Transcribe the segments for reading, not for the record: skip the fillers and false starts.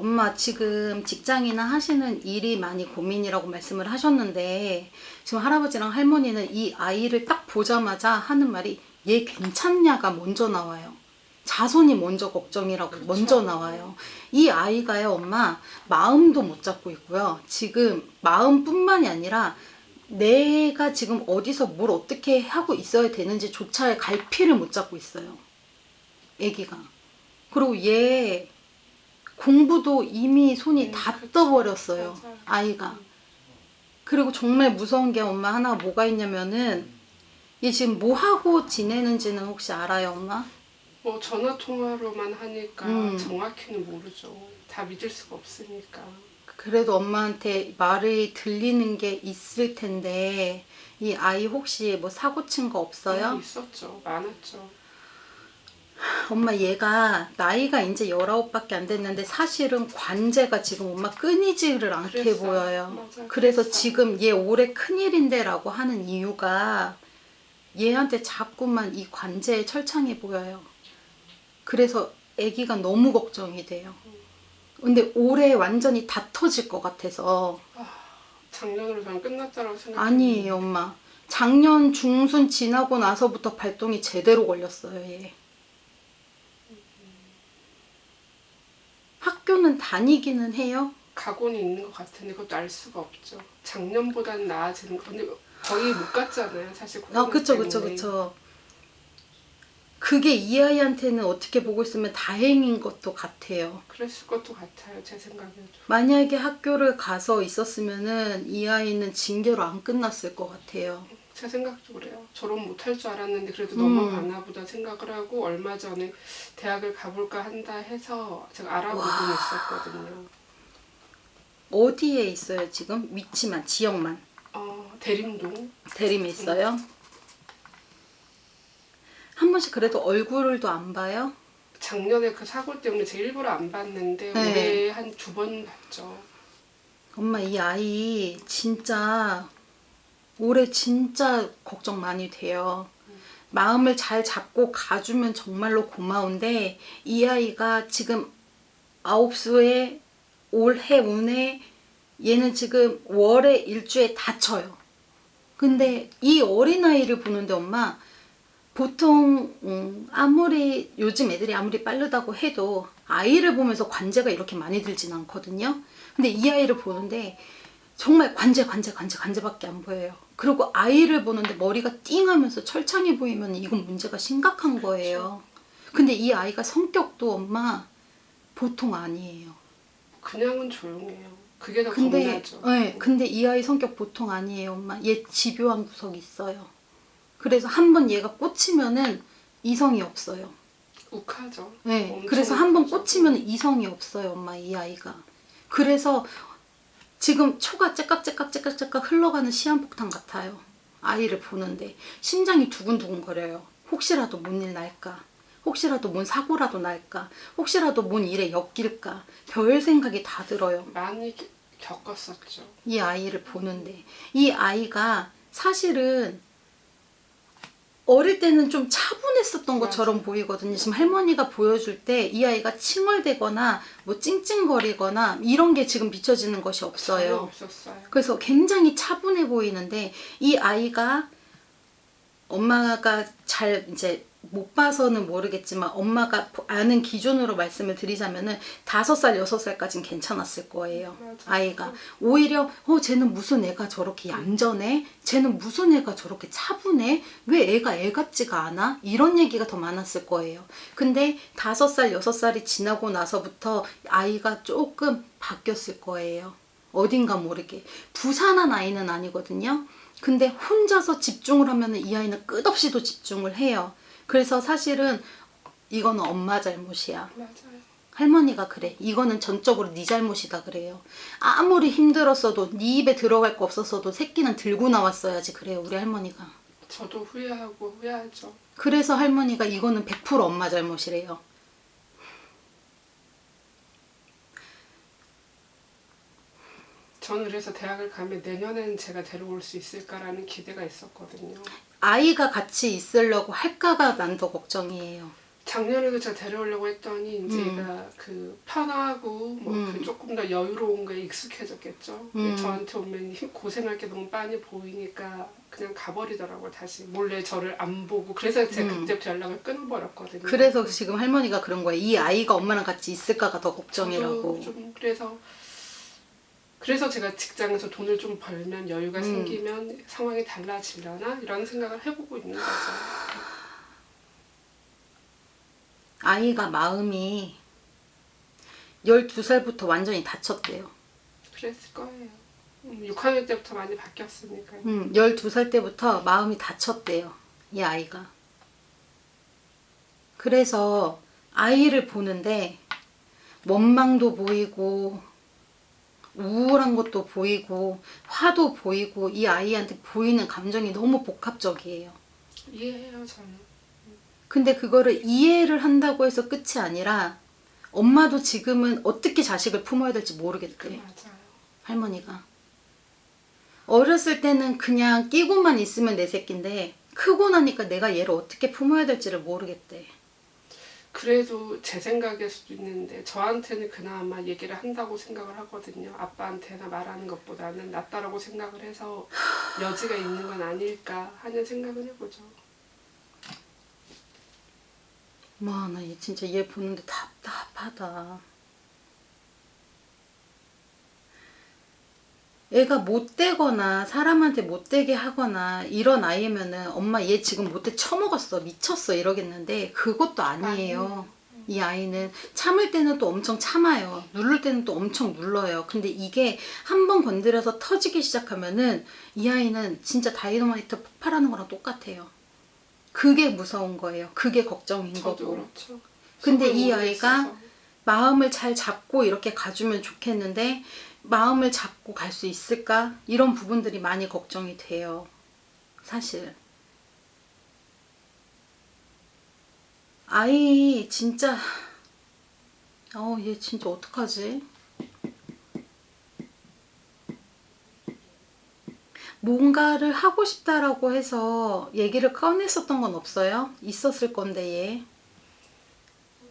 엄마 지금 직장이나 하시는 일이 많이 고민이라고 말씀을 하셨는데 지금 할아버지랑 할머니는 이 아이를 딱 보자마자 하는 말이 얘 괜찮냐가 먼저 나와요. 자손이 먼저 걱정이라고 그쵸. 먼저 나와요. 이 아이가요, 엄마 마음도 못 잡고 있고요. 지금 마음뿐만이 아니라 내가 지금 어디서 뭘 어떻게 하고 있어야 되는지조차의 갈피를 못 잡고 있어요. 애기가. 그리고 얘 공부도 이미 손이 다 그쵸. 떠버렸어요. 맞아요. 아이가. 그리고 정말 무서운 게 엄마 하나 뭐가 있냐면은 얘 지금 뭐 하고 지내는지는 혹시 알아요, 엄마? 뭐 전화 통화로만 하니까 음. 정확히는 모르죠. 다 믿을 수가 없으니까. 그래도 엄마한테 말이 들리는 게 있을 텐데 이 아이 혹시 뭐 사고 친 거 없어요? 있었죠. 많았죠. 엄마 얘가 나이가 이제 19밖에 안 됐는데 사실은 관제가 지금 엄마 끊이지를 않게 그랬어요. 보여요. 맞아요. 그래서 그랬어요. 지금 얘 올해 큰일인데 라고 하는 이유가 얘한테 자꾸만 이 관제에 철창이 보여요. 그래서 아기가 너무 걱정이 돼요. 근데 올해 완전히 다 터질 것 같아서. 작년으로 저는 끝났다고 생각했는데 아니에요, 엄마. 작년 중순 지나고 나서부터 발동이 제대로 걸렸어요, 얘. 학교는 다니기는 해요? 각오는 있는 것 같은데 그것도 알 수가 없죠. 작년보다는 나아지는 거. 근데 거의 못 갔잖아요. 사실 코로나 그쵸, 때문에. 그쵸, 그쵸. 그게 이 아이한테는 어떻게 보고 있으면 다행인 것도 같아요. 그랬을 것도 같아요. 제 생각에도. 만약에 학교를 가서 있었으면은 이 아이는 징계로 안 끝났을 것 같아요. 제 생각도 그래요. 졸업 못할 줄 알았는데 그래도 음. 넘어가나 보다 생각을 하고 얼마 전에 대학을 가볼까 한다 해서 제가 알아보고 있었거든요. 어디에 있어요, 지금? 위치만, 지역만. 대림동. 대림에 있어요? 한 번씩 그래도 얼굴도 안 봐요? 작년에 그 사고 때문에 제가 일부러 안 봤는데 네. 올해 한 2번 봤죠. 엄마 이 아이 진짜 올해 진짜 걱정 많이 돼요. 마음을 잘 잡고 가주면 정말로 고마운데 이 아이가 지금 9수에 올해 운에 얘는 지금 월에 일주에 다쳐요. 근데 이 어린아이를 보는데 엄마 보통 아무리 요즘 애들이 아무리 빠르다고 해도 아이를 보면서 관제가 이렇게 많이 들진 않거든요. 근데 이 아이를 보는데 정말 관제밖에 안 보여요. 그리고 아이를 보는데 머리가 띵하면서 철창이 보이면 이건 문제가 심각한 거예요. 근데 이 아이가 성격도 엄마 보통 아니에요. 그냥은 조용해요. 그게 더 근데 겁나죠. 네, 근데 이 아이 성격 보통 아니에요, 엄마. 얘 집요한 구석이 있어요. 그래서 한 번 얘가 꽂히면은 이성이 없어요. 욱하죠. 네, 엄청 그래서 한 번 욱하죠. 꽂히면 이성이 없어요, 엄마, 이 아이가. 그래서 지금 초가 째깍째깍 흘러가는 시한폭탄 같아요. 아이를 보는데 심장이 두근두근 거려요. 혹시라도 뭔 일 날까? 혹시라도 뭔 사고라도 날까? 혹시라도 뭔 일에 엮일까? 별 생각이 다 들어요. 많이 겪었었죠. 이 아이를 보는데 이 아이가 사실은 어릴 때는 좀 차분했었던 것처럼 맞아요. 보이거든요. 지금 할머니가 보여줄 때 이 아이가 칭얼대거나 뭐 찡찡거리거나 이런 게 지금 비춰지는 것이 전혀 없어요. 없었어요. 그래서 굉장히 차분해 보이는데 이 아이가 엄마가 잘 이제 못 봐서는 모르겠지만 엄마가 아는 기준으로 말씀을 드리자면은 5살, 6살까지는 괜찮았을 거예요. 맞아요. 아이가. 오히려 쟤는 무슨 애가 저렇게 얌전해? 쟤는 무슨 애가 저렇게 차분해? 왜 애가 애 같지가 않아? 이런 얘기가 더 많았을 거예요. 근데 5살, 6살이 지나고 나서부터 아이가 조금 바뀌었을 거예요. 어딘가 모르게. 부산한 아이는 아니거든요. 근데 혼자서 집중을 하면 이 아이는 끝없이도 집중을 해요. 그래서 사실은 이거는 엄마 잘못이야. 맞아요. 할머니가 그래. 이거는 전적으로 네 잘못이다 그래요. 아무리 힘들었어도 네 입에 들어갈 거 없었어도 새끼는 들고 나왔어야지 그래요. 우리 할머니가. 저도 후회하고 후회하죠. 그래서 할머니가 이거는 100% 엄마 잘못이래요. 저는 그래서 대학을 가면 내년에는 제가 데려올 수 있을까라는 기대가 있었거든요. 아이가 같이 있으려고 할까가 난 더 걱정이에요. 작년에도 제가 데려오려고 했더니 이제 음. 얘가 그 편하고 뭐 그 조금 더 여유로운 거에 익숙해졌겠죠. 근데 저한테 오면 고생할 게 너무 빤히 보이니까 그냥 가버리더라고요. 다시 몰래 저를 안 보고. 그래서 제가 그때부터 연락을 끊어버렸거든요. 그래서 지금 할머니가 그런 거예요. 이 아이가 엄마랑 같이 있을까가 더 걱정이라고. 저도 좀 그래서 제가 직장에서 돈을 좀 벌면 여유가 생기면 상황이 달라지려나 이런 생각을 해보고 있는 거죠. 아이가 마음이 12살부터 완전히 다쳤대요. 그랬을 거예요. 6학년 때부터 많이 바뀌었으니까요. 12살 때부터 마음이 다쳤대요. 이 아이가. 그래서 아이를 보는데 원망도 보이고 우울한 것도 보이고 화도 보이고 이 아이한테 보이는 감정이 너무 복합적이에요. 이해해요, 저는. 근데 그거를 이해를 한다고 해서 끝이 아니라 엄마도 지금은 어떻게 자식을 품어야 될지 모르겠대. 맞아요. 할머니가. 어렸을 때는 그냥 끼고만 있으면 내 새끼인데 크고 나니까 내가 얘를 어떻게 품어야 될지를 모르겠대. 그래도 제 생각일 수도 있는데 저한테는 그나마 얘기를 한다고 생각을 하거든요. 아빠한테나 말하는 것보다는 낫다라고 생각을 해서 여지가 있는 건 아닐까 하는 생각은 해보죠. 와, 나 진짜 얘 보는데 답답하다. 애가 못되거나 사람한테 못되게 하거나 이런 아이면은 엄마 얘 지금 못돼 처먹었어 미쳤어 이러겠는데 그것도 아니에요. 이 아이는 참을 때는 또 엄청 참아요. 누를 때는 또 엄청 눌러요. 근데 이게 한 번 건드려서 터지기 시작하면은 이 아이는 진짜 다이너마이트 폭발하는 거랑 똑같아요. 그게 무서운 거예요. 그게 걱정인 저도 거고. 그렇죠. 근데 속을 이 모르겠어서. 아이가 마음을 잘 잡고 이렇게 가주면 좋겠는데 마음을 잡고 갈 수 있을까? 이런 부분들이 많이 걱정이 돼요. 사실. 아이 진짜 얘 진짜 어떡하지? 뭔가를 하고 싶다라고 해서 얘기를 꺼냈었던 건 없어요? 있었을 건데 얘.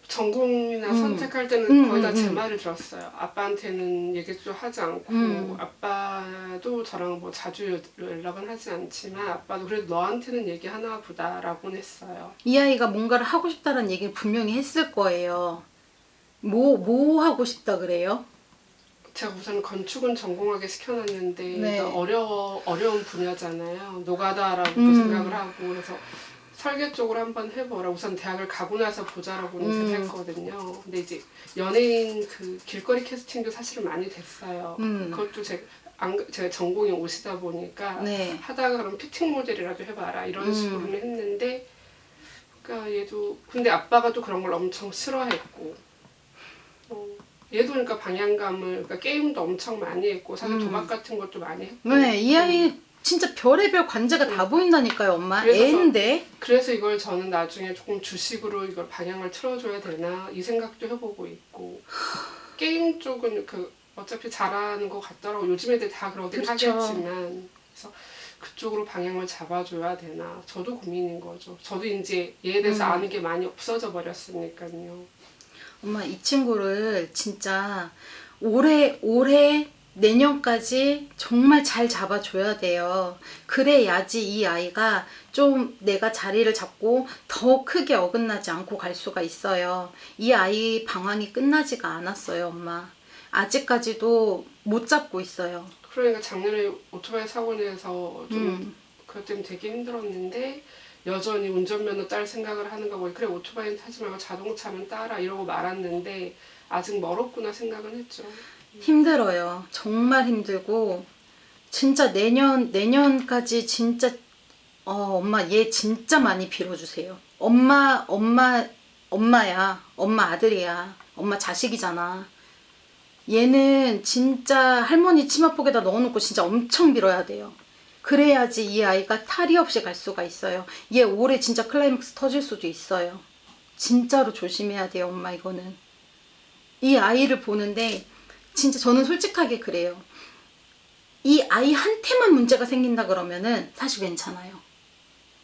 전공이나 선택할 때는 거의 다 제 음. 말을 들었어요. 아빠한테는 얘기도 하지 않고 아빠도 저랑 뭐 자주 연락은 하지 않지만 아빠도 그래도 너한테는 얘기하나 보다라고는 했어요. 이 아이가 뭔가를 하고 싶다는 얘기를 분명히 했을 거예요. 뭐 하고 싶다 그래요? 제가 우선 건축은 전공하게 시켜놨는데 네. 어려운 분야잖아요. 노가다라고 생각을 하고 그래서 설계 쪽으로 한번 해보라. 우선 대학을 가고 나서 보자라고는 생각했거든요. 근데 이제 연예인 그 길거리 캐스팅도 사실은 많이 됐어요. 그것도 제가 전공이 옷이다 보니까 네. 하다가 그럼 피팅 모델이라도 해봐라 이런 식으로는 했는데 그러니까 얘도 근데 아빠가 또 그런 걸 엄청 싫어했고 얘도 그러니까 방향감을 그러니까 게임도 엄청 많이 했고 사실 도박 같은 것도 많이 했고 네, 이 아이 진짜 별의별 관제가 다 보인다니까요, 엄마. 그래서 애인데. 그래서 이걸 저는 나중에 조금 주식으로 이걸 방향을 틀어줘야 되나 이 생각도 해보고 있고 게임 쪽은 그 어차피 잘하는 것 같더라고. 요즘 애들 다 그러긴 그렇죠. 하겠지만 그래서 그쪽으로 방향을 잡아줘야 되나 저도 고민인 거죠. 저도 이제 얘에 대해서 아는 게 많이 없어져 버렸으니까요. 엄마, 이 친구를 진짜 올해 내년까지 정말 잘 잡아줘야 돼요. 그래야지 이 아이가 좀 내가 자리를 잡고 더 크게 어긋나지 않고 갈 수가 있어요. 이 아이 방황이 끝나지가 않았어요, 엄마. 아직까지도 못 잡고 있어요. 그러니까 작년에 오토바이 사고 내서 좀 그것 때문에 되게 힘들었는데 여전히 운전면허 딸 생각을 하는 거 보니 그래 오토바이는 타지 말고 자동차만 따라 이러고 말았는데 아직 멀었구나 생각은 했죠. 힘들어요. 정말 힘들고 진짜 내년까지 진짜 엄마 얘 진짜 많이 빌어주세요. 엄마야. 엄마 아들이야. 엄마 자식이잖아. 얘는 진짜 할머니 치마폭에다 넣어놓고 진짜 엄청 빌어야 돼요. 그래야지 이 아이가 탈이 없이 갈 수가 있어요. 얘 올해 진짜 클라이맥스 터질 수도 있어요. 진짜로 조심해야 돼요, 엄마 이거는. 이 아이를 보는데 진짜 저는 솔직하게 그래요. 이 아이 한테만 문제가 생긴다 그러면은 사실 괜찮아요.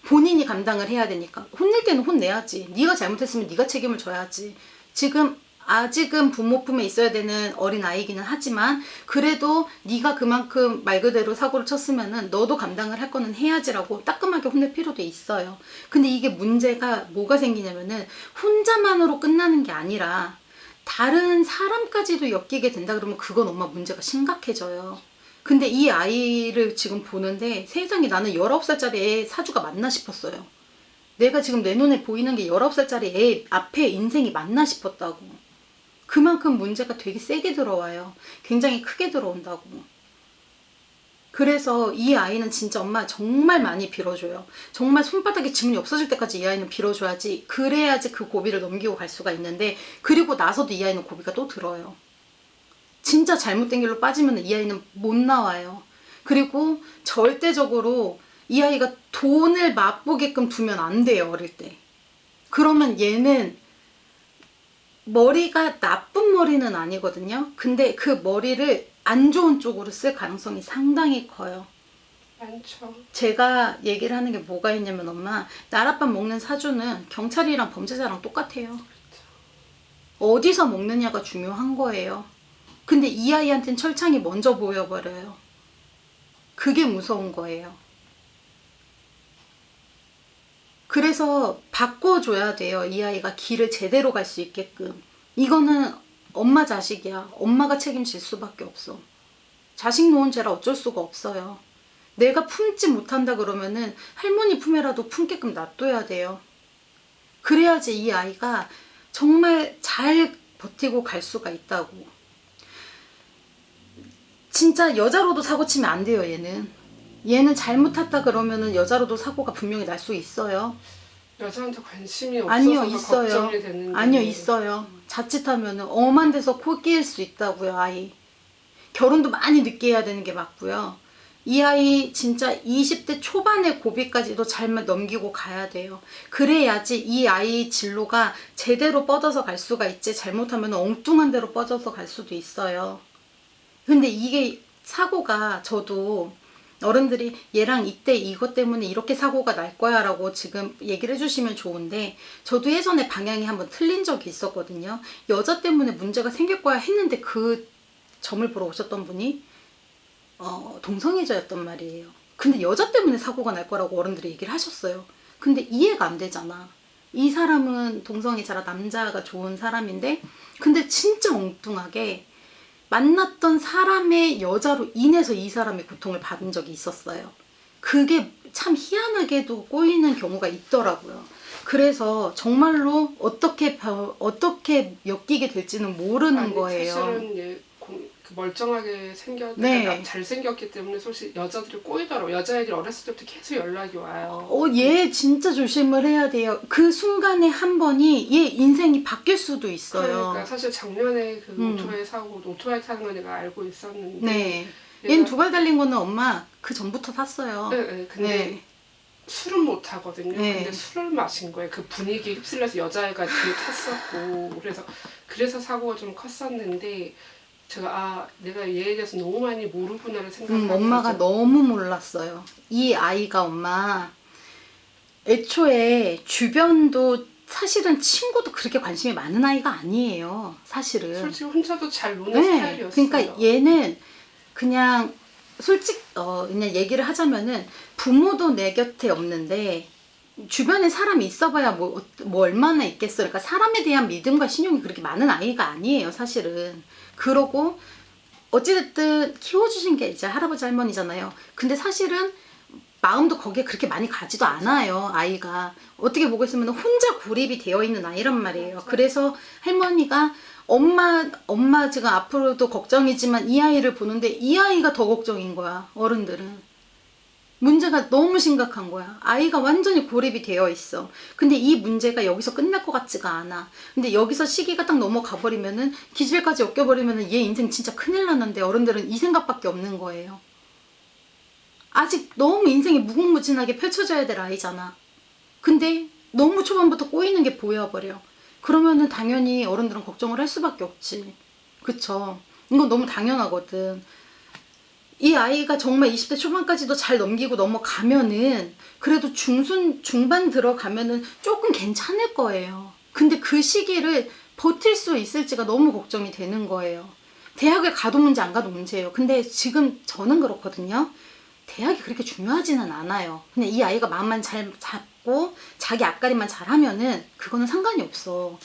본인이 감당을 해야 되니까. 혼낼 때는 혼내야지. 네가 잘못했으면 네가 책임을 져야지. 지금 아직은 부모 품에 있어야 되는 어린 아이기는 하지만 그래도 네가 그만큼 말 그대로 사고를 쳤으면은 너도 감당을 할 거는 해야지라고 따끔하게 혼낼 필요도 있어요. 근데 이게 문제가 뭐가 생기냐면은 혼자만으로 끝나는 게 아니라 다른 사람까지도 엮이게 된다 그러면 그건 엄마 문제가 심각해져요. 근데 이 아이를 지금 보는데 세상에 나는 19살짜리 애 사주가 맞나 싶었어요. 내가 지금 내 눈에 보이는 게 19살짜리 애 앞에 인생이 맞나 싶었다고. 그만큼 문제가 되게 세게 들어와요. 굉장히 크게 들어온다고. 그래서 이 아이는 진짜 엄마 정말 많이 빌어줘요. 정말 손바닥에 지문이 없어질 때까지 이 아이는 빌어줘야지. 그래야지 그 고비를 넘기고 갈 수가 있는데 그리고 나서도 이 아이는 고비가 또 들어요. 진짜 잘못된 길로 빠지면 이 아이는 못 나와요. 그리고 절대적으로 이 아이가 돈을 맛보게끔 두면 안 돼요. 어릴 때. 그러면 얘는 머리가 나쁜 머리는 아니거든요. 근데 그 머리를 안 좋은 쪽으로 쓸 가능성이 상당히 커요. 많죠. 제가 얘기를 하는 게 뭐가 있냐면 엄마 나랏밥 먹는 사주는 경찰이랑 범죄자랑 똑같아요. 어디서 먹느냐가 중요한 거예요. 근데 이 아이한테는 철창이 먼저 보여버려요. 그게 무서운 거예요. 그래서 바꿔줘야 돼요. 이 아이가 길을 제대로 갈 수 있게끔. 이거는 엄마 자식이야. 엄마가 책임질 수밖에 없어. 자식 놓은 죄라 어쩔 수가 없어요. 내가 품지 못한다 그러면은 할머니 품에라도 품게끔 놔둬야 돼요. 그래야지 이 아이가 정말 잘 버티고 갈 수가 있다고. 진짜 여자로도 사고 치면 안 돼요. 얘는 잘못했다 그러면은 여자로도 사고가 분명히 날 수 있어요. 여자한테 관심이 없어서 아니요, 있어요. 걱정이 되는데. 아니요, 있어요. 자칫하면은 엄한 데서 코 끼일 수 있다고요, 아이. 결혼도 많이 늦게 해야 되는 게 맞고요. 이 아이 진짜 20대 초반의 고비까지도 잘 넘기고 가야 돼요. 그래야지 이 아이 진로가 제대로 뻗어서 갈 수가 있지. 잘못하면 엉뚱한 데로 뻗어서 갈 수도 있어요. 근데 이게 사고가 저도 어른들이 얘랑 이때 이것 때문에 이렇게 사고가 날 거야 라고 지금 얘기를 해주시면 좋은데 저도 예전에 방향이 한번 틀린 적이 있었거든요. 여자 때문에 문제가 생길 거야 했는데 그 점을 보러 오셨던 분이 동성애자였단 말이에요. 근데 여자 때문에 사고가 날 거라고 어른들이 얘기를 하셨어요. 근데 이해가 안 되잖아. 이 사람은 동성애자라 남자가 좋은 사람인데 근데 진짜 엉뚱하게 만났던 사람의 여자로 인해서 이 사람이 고통을 받은 적이 있었어요. 그게 참 희한하게도 꼬이는 경우가 있더라고요. 그래서 정말로 어떻게 엮이게 될지는 모르는 거예요. 사실은 그 멀쩡하게 네. 그러니까 잘생겼기 때문에 솔직히 여자들이 꼬이더라고. 여자애들이 어렸을 때부터 계속 연락이 와요. 얘 진짜 조심을 해야 돼요. 그 순간에 한 번이 얘 인생이 바뀔 수도 있어요. 그러니까 사실 작년에 그 오토바이 사고 오토바이 타는 거 내가 알고 있었는데 네. 얘는 두 발 달린 거는 엄마 그 전부터 탔어요. 네, 근데 네. 술은 못 하거든요. 네. 근데 술을 마신 거예요. 그 분위기에 휩쓸려서 여자애가 뒤에 탔었고 그래서 사고가 좀 컸었는데 제가 내가 얘에 대해서 너무 많이 모르구나를 생각하고 엄마가 너무 몰랐어요. 이 아이가 엄마 애초에 주변도 사실은 친구도 그렇게 관심이 많은 아이가 아니에요. 사실은. 솔직히 혼자도 잘 노는 스타일이었어요. 그러니까 얘는 그냥 그냥 얘기를 하자면은 부모도 내 곁에 없는데 주변에 사람이 있어봐야 뭐 얼마나 있겠어. 그러니까 사람에 대한 믿음과 신용이 그렇게 많은 아이가 아니에요, 사실은. 그러고 어찌됐든 키워주신 게 이제 할아버지 할머니잖아요. 근데 사실은 마음도 거기에 그렇게 많이 가지도 않아요, 아이가. 어떻게 보고 있으면 혼자 고립이 되어 있는 아이란 말이에요. 그래서 할머니가 엄마 지금 앞으로도 걱정이지만 이 아이를 보는데 이 아이가 더 걱정인 거야, 어른들은. 문제가 너무 심각한 거야. 아이가 완전히 고립이 되어 있어. 근데 이 문제가 여기서 끝날 것 같지가 않아. 근데 여기서 시기가 딱 넘어가 버리면은 기집애까지 엮여버리면은 얘 인생 진짜 큰일 났는데 어른들은 이 생각밖에 없는 거예요. 아직 너무 인생이 무궁무진하게 펼쳐져야 될 아이잖아. 근데 너무 초반부터 꼬이는 게 보여버려. 그러면은 당연히 어른들은 걱정을 할 수밖에 없지. 그쵸? 이건 너무 당연하거든. 이 아이가 정말 20대 초반까지도 잘 넘기고 넘어가면은 그래도 중반 들어가면은 조금 괜찮을 거예요. 근데 그 시기를 버틸 수 있을지가 너무 걱정이 되는 거예요. 대학을 가도 문제 안 가도 문제예요. 근데 지금 저는 그렇거든요. 대학이 그렇게 중요하지는 않아요. 그냥 이 아이가 마음만 잘 잡고 자기 앞가림만 잘하면은 그거는 상관이 없어.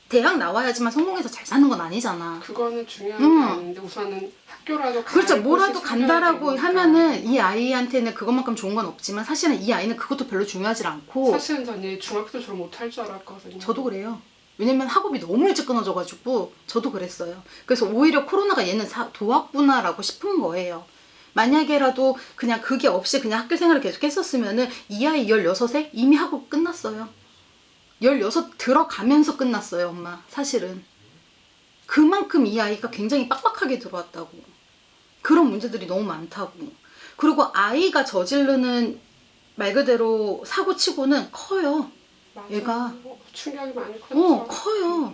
대학 나와야지만 성공해서 잘 사는 건 아니잖아. 그거는 중요한 게 아닌데 우선은 학교라도 그렇죠. 갈 뭐라도 곳이 간다라고 생겨야 되니까. 하면은 이 아이한테는 그것만큼 좋은 건 없지만 사실은 이 아이는 그것도 별로 중요하지 않고 사실은 저는 중학교 졸업 못할 줄 알았거든요. 저도 그래요. 왜냐면 학업이 너무 일찍 끊어져가지고 저도 그랬어요. 그래서 오히려 코로나가 얘는 도왔구나라고 싶은 거예요. 만약에라도 그냥 그게 없이 그냥 학교 생활을 계속 했었으면은 이 아이 16에 이미 학업 끝났어요. 16 들어가면서 끝났어요, 엄마. 사실은. 그만큼 이 아이가 굉장히 빡빡하게 들어왔다고. 그런 문제들이 너무 많다고. 그리고 아이가 저지르는 말 그대로 사고치고는 커요. 맞아요. 얘가. 충격이 많이 컸죠. 커요.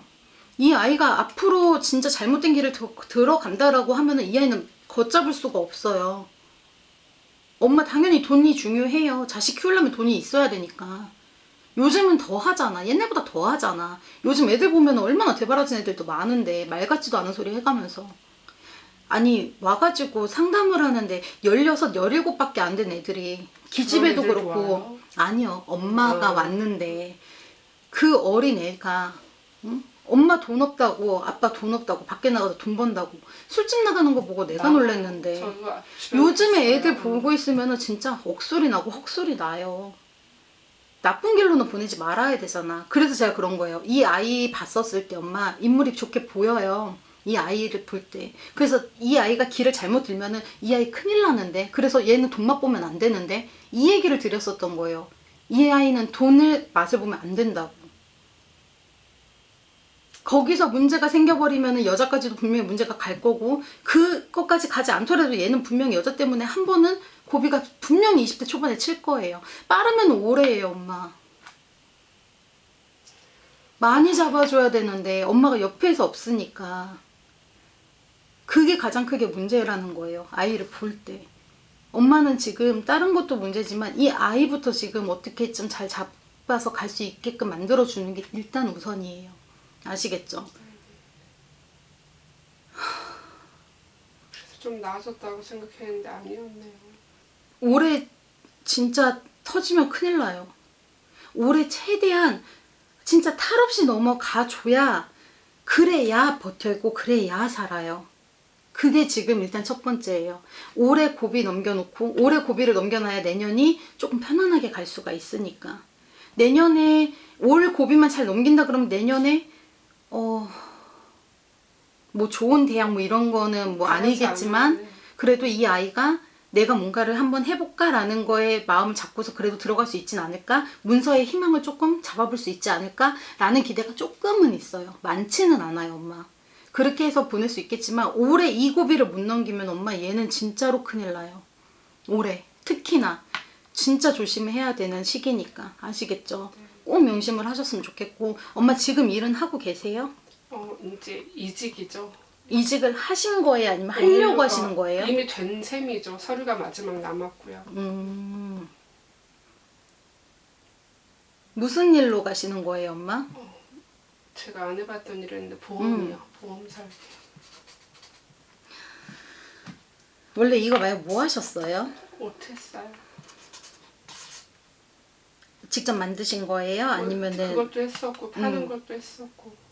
이 아이가 앞으로 진짜 잘못된 길을 들어간다라고 하면은 이 아이는 걷잡을 수가 없어요. 엄마 당연히 돈이 중요해요. 자식 키우려면 돈이 있어야 되니까. 요즘은 더 하잖아. 옛날보다 더 하잖아. 요즘 애들 보면 얼마나 대바라진 애들도 많은데 말 같지도 않은 소리 해가면서. 아니 와가지고 상담을 하는데 16, 17밖에 안 된 애들이 기집애도 그런 애들 그렇고 좋아요? 아니요. 엄마가 왔는데 그 어린 애가 응? 엄마 돈 없다고 아빠 돈 없다고 밖에 나가서 돈 번다고 술집 나가는 거 보고 내가 놀랬는데 요즘에 애들 보고 있으면 진짜 억소리 나고 헉소리 나요. 나쁜 길로는 보내지 말아야 되잖아. 그래서 제가 그런 거예요. 이 아이 봤었을 때 엄마 인물이 좋게 보여요. 이 아이를 볼 때. 그래서 이 아이가 길을 잘못 들면은 이 아이 큰일 나는데. 그래서 얘는 돈 맛보면 안 되는데. 이 얘기를 드렸었던 거예요. 이 아이는 돈을 맛을 보면 안 된다고. 거기서 문제가 생겨버리면 여자까지도 분명히 문제가 갈 거고 그것까지 가지 않더라도 얘는 분명히 여자 때문에 한 번은 고비가 분명히 20대 초반에 칠 거예요. 빠르면 올해예요, 엄마. 많이 잡아줘야 되는데 엄마가 옆에서 없으니까 그게 가장 크게 문제라는 거예요. 아이를 볼 때. 엄마는 지금 다른 것도 문제지만 이 아이부터 지금 어떻게 좀 잘 잡아서 갈 수 있게끔 만들어주는 게 일단 우선이에요. 아시겠죠? 그래서 좀 나아졌다고 생각했는데 아니었네요. 올해 진짜 터지면 큰일 나요. 올해 최대한 진짜 탈 없이 넘어가줘야 그래야 버텨있고 그래야 살아요. 그게 지금 일단 첫 번째예요. 올해 고비 넘겨놓고 올해 고비를 넘겨놔야 내년이 조금 편안하게 갈 수가 있으니까. 내년에 올 고비만 잘 넘긴다 그러면 내년에 뭐 좋은 대학 뭐 이런 거는 뭐 아니겠지만 그래도 이 아이가 내가 뭔가를 한번 해볼까라는 거에 마음을 잡고서 그래도 들어갈 수 있진 않을까? 문서의 희망을 조금 잡아볼 수 있지 않을까? 라는 기대가 조금은 있어요. 많지는 않아요, 엄마. 그렇게 해서 보낼 수 있겠지만 올해 이 고비를 못 넘기면 엄마 얘는 진짜로 큰일 나요. 올해 특히나 진짜 조심해야 되는 시기니까 아시겠죠? 꼭 명심을 하셨으면 좋겠고 엄마 지금 일은 하고 계세요? 이제 이직이죠. 이직을 하신 거예요? 아니면 하려고 하시는 거예요? 이미 된 셈이죠. 서류가 마지막 남았고요. 무슨 일로 가시는 거예요, 엄마? 제가 안 해봤던 일인데 보험이요. 보험 설계. 원래 이거 말고 뭐 하셨어요? 옷 했어요. 직접 만드신 거예요? 아니면은 그것도 했었고 파는 것도 했었고.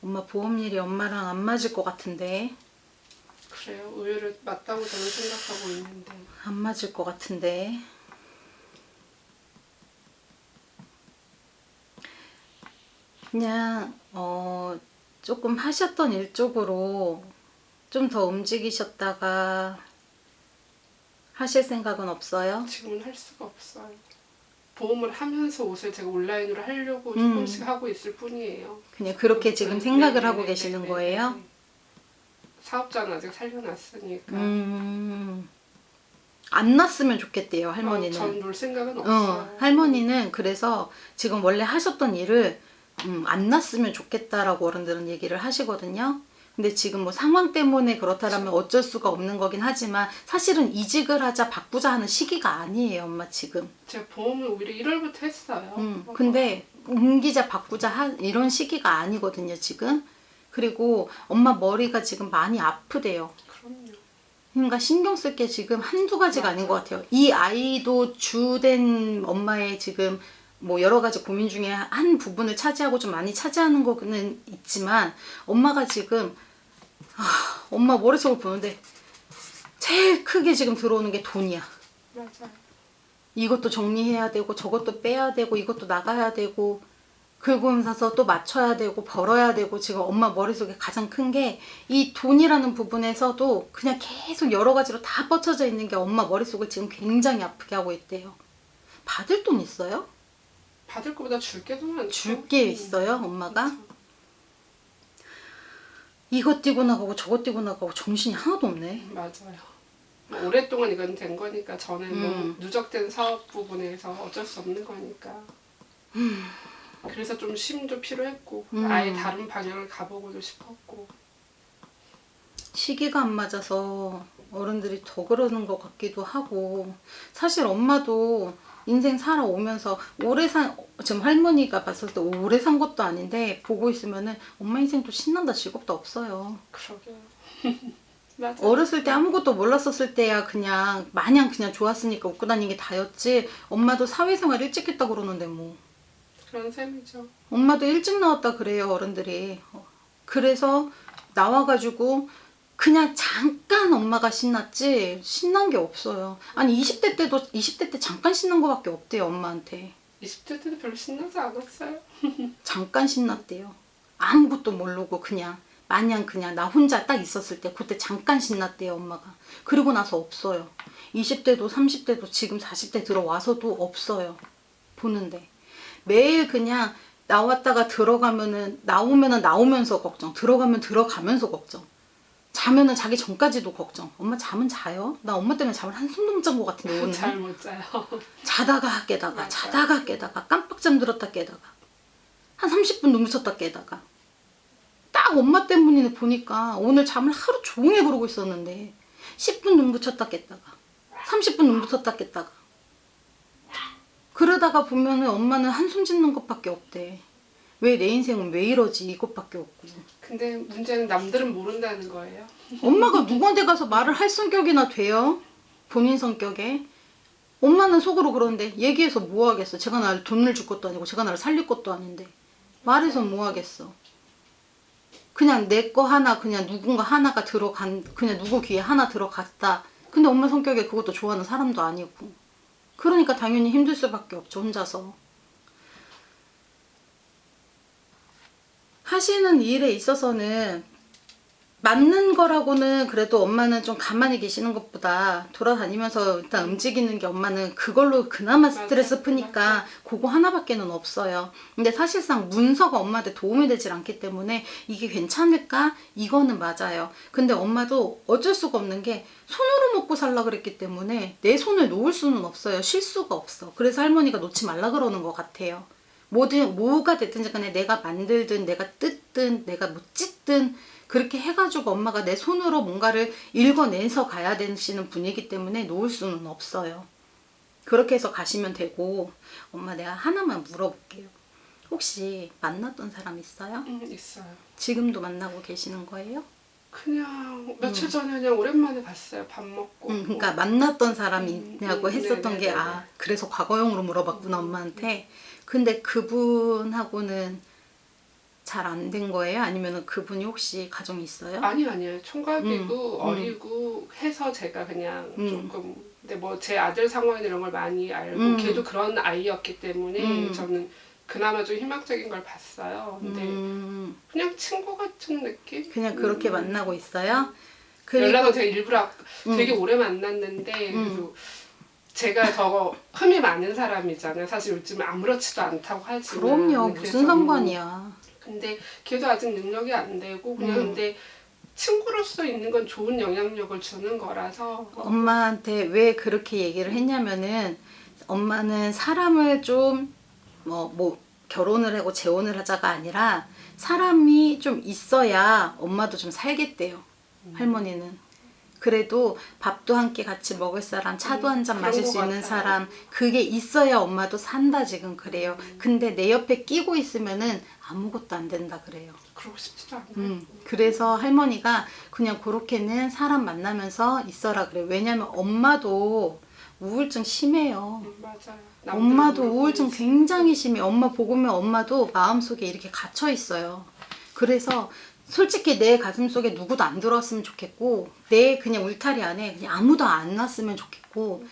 엄마 보험 일이 엄마랑 안 맞을 것 같은데 그래요. 의외로 맞다고 저는 생각하고 있는데. 안 맞을 것 같은데 그냥 조금 하셨던 일 쪽으로 좀 더 움직이셨다가 하실 생각은 없어요? 지금은 할 수가 없어요. 보험을 하면서 옷을 제가 온라인으로 하려고 조금씩 하고 있을 뿐이에요. 그냥 그렇게 지금 생각을 하고 계시는 거예요? 사업자는 아직 살려놨으니까. 안 났으면 좋겠대요, 할머니는. 전 놀 생각은 없어요. 할머니는 그래서 지금 원래 하셨던 일을 안 났으면 좋겠다라고 어른들은 얘기를 하시거든요. 근데 지금 뭐 상황 때문에 그렇다라면 어쩔 수가 없는 거긴 하지만 사실은 이직을 하자 바꾸자 하는 시기가 아니에요, 엄마 지금. 제가 보험을 오히려 1월부터 했어요. 근데 옮기자 바꾸자 이런 시기가 아니거든요, 지금. 그리고 엄마 머리가 지금 많이 아프대요. 그럼요. 그러니까 신경 쓸 게 지금 한두 가지가 아닌 것 맞아요. 같아요. 이 아이도 주된 엄마의 지금 뭐 여러 가지 고민 중에 한 부분을 차지하고 좀 많이 차지하는 거는 있지만 엄마가 지금 엄마 머릿속을 보는데 제일 크게 지금 들어오는 게 돈이야. 맞아요. 이것도 정리해야 되고 저것도 빼야 되고 이것도 나가야 되고 긁고 나서 또 맞춰야 되고 벌어야 되고 지금 엄마 머릿속에 가장 큰 게 이 돈이라는 부분에서도 그냥 계속 여러 가지로 다 뻗쳐져 있는 게 엄마 머릿속을 지금 굉장히 아프게 하고 있대요. 받을 돈 있어요? 받을 것보다 줄 게 더 많죠. 줄 게 있어요, 엄마가? 이것 뛰고 나가고 저것 뛰고 나가고 정신이 하나도 없네. 맞아요. 뭐 오랫동안 이건 된 거니까 저는 너무 누적된 사업 부분에서 어쩔 수 없는 거니까. 그래서 좀 쉼도 필요했고 아예 다른 방향을 가보고도 싶었고. 시기가 안 맞아서 어른들이 더 그러는 것 같기도 하고 사실 엄마도 인생 살아오면서 지금 할머니가 봤을 때 오래 산 것도 아닌데 보고 있으면은 엄마 인생도 신난다 즐겁다 없어요. 그러게요. 맞아요. 어렸을 때 아무것도 몰랐었을 때야 그냥 마냥 그냥 좋았으니까 웃고 다니는 게 다였지. 엄마도 사회생활 일찍 했다 그러는데 뭐 그런 셈이죠. 엄마도 일찍 나왔다 그래요 어른들이. 그래서 나와가지고 그냥 잠깐 엄마가 신났지 신난 게 없어요. 아니 20대 때 잠깐 신난 거밖에 없대요 엄마한테. 20대 때도 별로 신나지 않았어요. 잠깐 신났대요. 아무것도 모르고 그냥 마냥 그냥 나 혼자 딱 있었을 때 그때 잠깐 신났대요 엄마가. 그리고 나서 없어요. 20대도 30대도 지금 40대 들어와서도 없어요. 보는데 매일 그냥 나왔다가 들어가면은 나오면은 나오면서 걱정, 들어가면 들어가면서 걱정, 자면은 자기 전까지도 걱정. 엄마 잠은 자요? 나 엄마 때문에 잠을 한숨도 못 잔 것 같은데 오늘. 잘 못 자요. 자다가 깨다가 맞아요. 자다가 깨다가 깜빡 잠들었다 깨다가 한 30분 눈 붙였다 깨다가 딱 엄마 때문에 보니까 오늘 잠을 하루 종일 그러고 있었는데 10분 눈 붙였다 깼다가 30분 눈 붙였다 깼다가 그러다가 보면은 엄마는 한숨 짓는 것밖에 없대. 왜 내 인생은 왜 이러지 이것밖에 없고. 근데 문제는 남들은 모른다는 거예요. 엄마가 누구한테 가서 말을 할 성격이나 돼요? 본인 성격에. 엄마는 속으로 그러는데 얘기해서 뭐 하겠어. 제가 나를 돈을 줄 것도 아니고 제가 나를 살릴 것도 아닌데 말해서 뭐 하겠어. 그냥 내 거 하나 그냥 누군가 하나가 그냥 누구 귀에 하나 들어갔다. 근데 엄마 성격에 그것도 좋아하는 사람도 아니고. 그러니까 당연히 힘들 수밖에 없죠 혼자서. 하시는 일에 있어서는 맞는 거라고는 그래도 엄마는 좀 가만히 계시는 것보다 돌아다니면서 일단 움직이는 게 엄마는 그걸로 그나마 스트레스 맞아, 푸니까 맞아. 그거 하나밖에는 없어요. 근데 사실상 문서가 엄마한테 도움이 되질 않기 때문에 이게 괜찮을까? 이거는 맞아요. 근데 엄마도 어쩔 수가 없는 게 손으로 먹고 살라 그랬기 때문에 내 손을 놓을 수는 없어요. 쉴 수가 없어. 그래서 할머니가 놓지 말라 그러는 것 같아요. 뭐가 됐든지 간에 내가 만들든 내가 뜯든 내가 뭐 찢든 그렇게 해가지고 엄마가 내 손으로 뭔가를 읽어내서 가야 되시는 분이기 때문에 놓을 수는 없어요. 그렇게 해서 가시면 되고. 엄마 내가 하나만 물어볼게요. 혹시 만났던 사람 있어요? 있어요. 지금도 만나고 계시는 거예요? 그냥 며칠 전에 그냥 오랜만에 봤어요. 밥 먹고. 그러니까 만났던 사람이 있냐고 했었던 게 네네네네. 그래서 과거형으로 물어봤구나 엄마한테. 근데 그분하고는 잘 안 된 거예요? 아니면 그분이 혹시 가정이 있어요? 아니에요. 총각이고 어리고 해서 제가 그냥 조금 근데 뭐 제 아들 상황 이런 걸 많이 알고 걔도 그런 아이였기 때문에 저는 그나마 좀 희망적인 걸 봤어요. 근데 그냥 친구 같은 느낌? 그냥 그렇게 만나고 있어요? 연락은 제가 일부러 되게 오래 만났는데 그래도 제가 더 흠이 많은 사람이잖아요. 사실 요즘에 아무렇지도 않다고 하지만 그럼요. 그래서 무슨 상관이야. 근데 걔도 아직 능력이 안 되고 그냥 근데 친구로서 있는 건 좋은 영향력을 주는 거라서 엄마한테 왜 그렇게 얘기를 했냐면은 엄마는 사람을 좀 결혼을 하고 재혼을 하자가 아니라 사람이 좀 있어야 엄마도 좀 살겠대요. 할머니는. 그래도 밥도 함께 같이 먹을 사람, 차도 한 잔 그런 마실 것 수 있는 같아요. 사람, 그게 있어야 엄마도 산다 지금 그래요. 근데 내 옆에 끼고 있으면은 아무것도 안 된다 그래요. 그러고 싶지도 않아요. 그래서 할머니가 그냥 그렇게는 사람 만나면서 있어라 그래요. 왜냐면 엄마도 우울증 심해요. 맞아요. 엄마도 남들은 우울증 모르고 굉장히 심해. 엄마 보고면 엄마도 마음속에 이렇게 갇혀 있어요. 그래서 솔직히 내 가슴속에 누구도 안 들어왔으면 좋겠고 내 그냥 울타리 안에 그냥 아무도 안 왔으면 좋겠고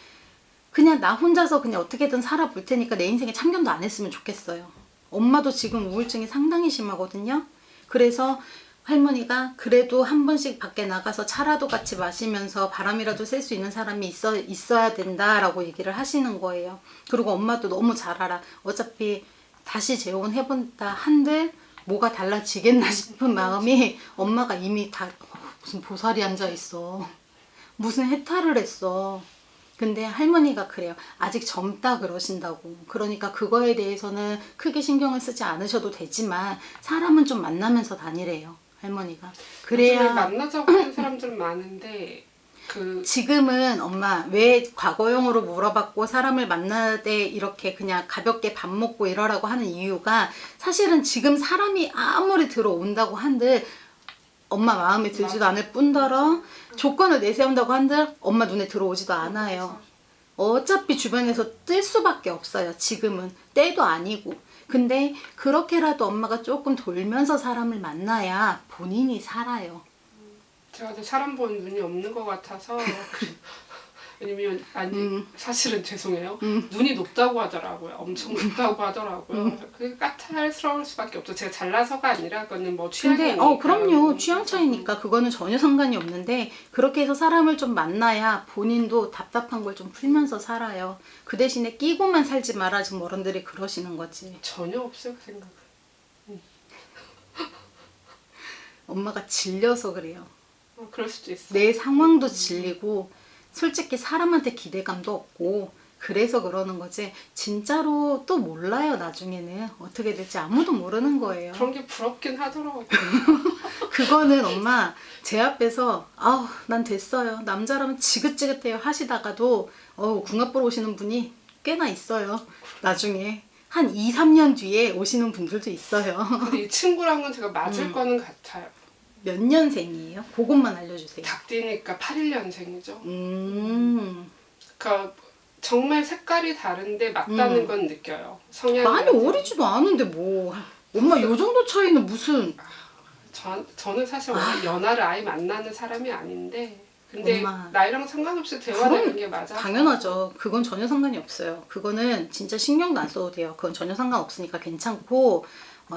그냥 나 혼자서 그냥 어떻게든 살아볼 테니까 내 인생에 참견도 안 했으면 좋겠어요. 엄마도 지금 우울증이 상당히 심하거든요. 그래서 할머니가 그래도 한 번씩 밖에 나가서 차라도 같이 마시면서 바람이라도 쐴 수 있는 사람이 있어야 된다라고 얘기를 하시는 거예요. 그리고 엄마도 너무 잘 알아. 어차피 다시 재혼해본다 한들 뭐가 달라지겠나 싶은 마음이 엄마가 이미 다 무슨 보살이 앉아 있어. 무슨 해탈을 했어. 근데 할머니가 그래요. 아직 젊다 그러신다고. 그러니까 그거에 대해서는 크게 신경을 쓰지 않으셔도 되지만 사람은 좀 만나면서 다니래요. 할머니가. 요즘에 그래야 만나자고 하는 사람들은 많은데 지금은 엄마 왜 과거형으로 물어봤고 사람을 만나되 이렇게 그냥 가볍게 밥 먹고 이러라고 하는 이유가 사실은 지금 사람이 아무리 들어온다고 한들 엄마 마음에 들지도 맞아. 않을 뿐더러 조건을 내세운다고 한들 엄마 눈에 들어오지도 않아요. 어차피 주변에서 뜰 수밖에 없어요. 지금은 때도 아니고. 근데 그렇게라도 엄마가 조금 돌면서 사람을 만나야 본인이 살아요. 제가 근데 사람 보는 눈이 없는 것 같아서 왜냐면 사실은 죄송해요. 눈이 높다고 하더라고요. 엄청 높다고 하더라고요. 그게 까탈스러울 수밖에 없죠. 제가 잘나서가 아니라 그거는 뭐 근데 취향이니까. 그럼요. 취향 차이니까 그거는 전혀 상관이 없는데 그렇게 해서 사람을 좀 만나야 본인도 답답한 걸 좀 풀면서 살아요. 그 대신에 끼고만 살지 마라 지금 어른들이 그러시는 거지. 전혀 없어요 그 생각. 엄마가 질려서 그래요. 그럴 수도 있어. 내 상황도 질리고 솔직히 사람한테 기대감도 없고 그래서 그러는 거지 진짜로 또 몰라요. 나중에는 어떻게 될지 아무도 모르는 거예요. 그런 게 부럽긴 하더라고요. 그거는 엄마 제 앞에서 아우 난 됐어요. 남자라면 지긋지긋해요 하시다가도 궁합 보러 오시는 분이 꽤나 있어요. 나중에 한 2, 3년 뒤에 오시는 분들도 있어요. 근데 이 친구랑은 제가 맞을 거는 같아요. 몇 년생이에요? 그것만 알려주세요. 닭띠니까 81년생이죠. 그러니까 정말 색깔이 다른데 맞다는 건 느껴요. 성향이 많이 어리지도 않은데 뭐 엄마 요 정도 차이는 무슨 저는 사실 원래 연하를 아예 만나는 사람이 아닌데 근데 엄마. 나이랑 상관없이 대화되는 게 맞아. 당연하죠. 그건 전혀 상관이 없어요. 그거는 진짜 신경도 안 써도 돼요. 그건 전혀 상관없으니까 괜찮고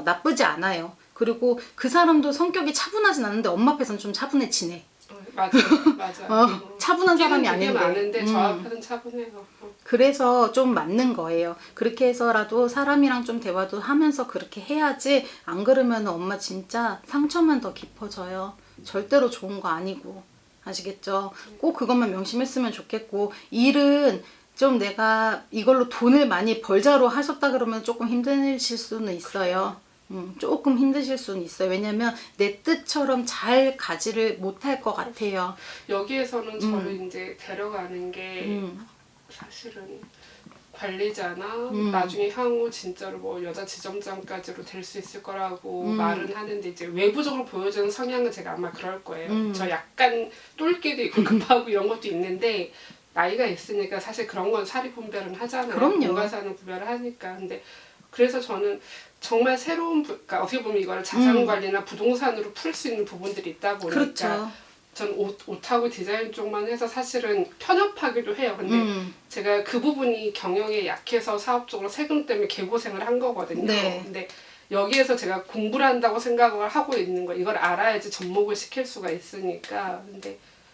나쁘지 않아요. 그리고 그 사람도 성격이 차분하진 않은데 엄마 앞에서는 좀 차분해지네. 맞아. 차분한 사람이 되게 아닌데. 많은데 저 앞에는 차분해요. 그래서 좀 맞는 거예요. 그렇게 해서라도 사람이랑 좀 대화도 하면서 그렇게 해야지 안 그러면 엄마 진짜 상처만 더 깊어져요. 절대로 좋은 거 아니고. 아시겠죠? 꼭 그것만 명심했으면 좋겠고 일은 좀 내가 이걸로 돈을 많이 벌자로 하셨다 그러면 조금 힘드실 수는 있어요. 조금 힘드실 수는 있어요. 왜냐면 내 뜻처럼 잘 가지를 못할 것 같아요. 여기에서는 저를 이제 데려가는 게 사실은 관리자나 나중에 향후 진짜로 뭐 여자 지점장까지로 될 수 있을 거라고 말은 하는데 이제 외부적으로 보여주는 성향은 제가 아마 그럴 거예요. 저 약간 똘끼도 있고 급하고 이런 것도 있는데 나이가 있으니까 사실 그런 건 사리 분별은 하잖아요. 그럼요. 공과사는 구별을 하니까. 근데 그래서 저는 정말 새로운 그러니까 어떻게 보면 이거를 자산 관리나 부동산으로 풀 수 있는 부분들이 있다 보니까 그렇죠. 전 옷하고 디자인 쪽만 해서 사실은 편협하기도 해요. 근데 제가 그 부분이 경영에 약해서 사업적으로 세금 때문에 개고생을 한 거거든요. 네. 근데 여기에서 제가 공부를 한다고 생각을 하고 있는 거 이걸 알아야지 접목을 시킬 수가 있으니까. 근데